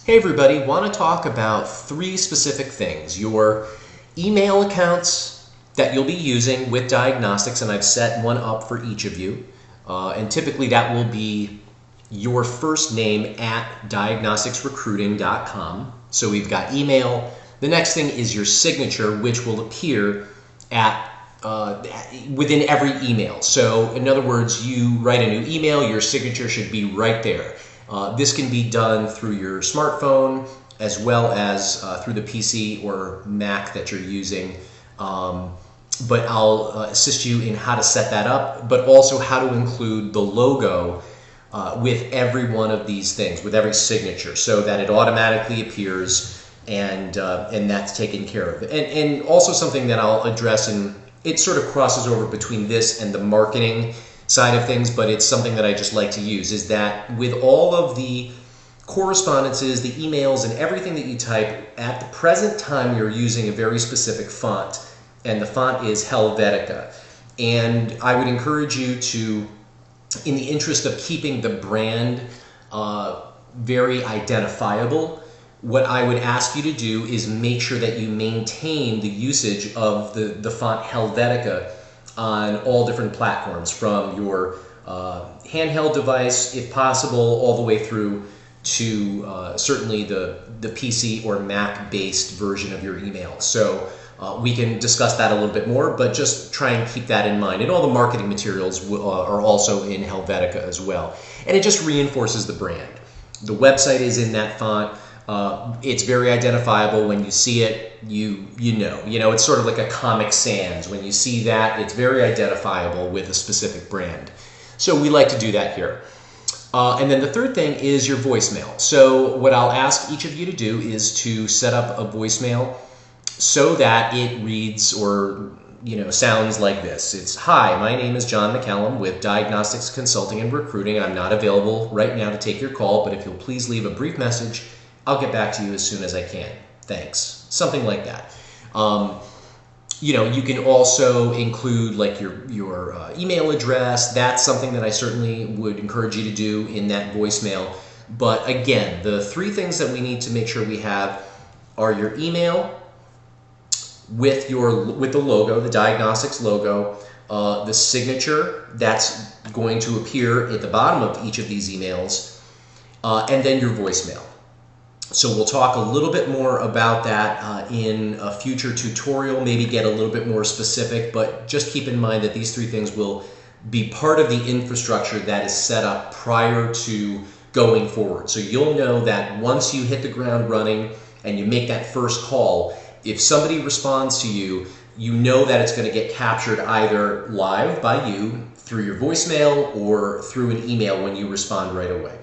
Hey everybody, want to talk about three specific things. Your email accounts that you'll be using with Diagnostics, and I've set one up for each of you. And typically that will be your first name at diagnosticsrecruiting.com. So we've got email. The next thing is your signature, which will appear at within every email. So in other words, you write a new email, your signature should be right there. This can be done through your smartphone as well as through the PC or Mac that you're using. But I'll assist you in how to set that up, but also how to include the logo with every one of these things, with every signature, so that it automatically appears and that's taken care of. And also something that I'll address, and it sort of crosses over between this and the marketing side of things, but it's something that I just like to use, is that with all of the correspondences, the emails, and everything that you type, at the present time you're using a very specific font, and the font is Helvetica. And I would encourage you to, in the interest of keeping the brand very identifiable, what I would ask you to do is make sure that you maintain the usage of the font Helvetica on all different platforms, from your handheld device, if possible, all the way through to certainly the PC or Mac-based version of your email. So we can discuss that a little bit more, but just try and keep that in mind. And all the marketing materials are also in Helvetica as well. And it just reinforces the brand. The website is in that font. It's very identifiable. When you see it, you know. It's sort of like a Comic Sans. When you see that, it's very identifiable with a specific brand. So we like to do that here. And then the third thing is your voicemail. So what I'll ask each of you to do is to set up a voicemail so that it reads or sounds like this. It's, "Hi, my name is John McCallum with Diagnostics Consulting and Recruiting. I'm not available right now to take your call, but if you'll please leave a brief message, I'll get back to you as soon as I can. Thanks." Something like that. You can also include like your email address. That's something that I certainly would encourage you to do in that voicemail. But again, the three things that we need to make sure we have are your email with the logo, the Diagnostics logo, the signature that's going to appear at the bottom of each of these emails, and then your voicemail. So we'll talk a little bit more about that in a future tutorial, maybe get a little bit more specific, but just keep in mind that these three things will be part of the infrastructure that is set up prior to going forward. So you'll know that once you hit the ground running and you make that first call, if somebody responds to you, you know that it's going to get captured either live by you through your voicemail or through an email when you respond right away.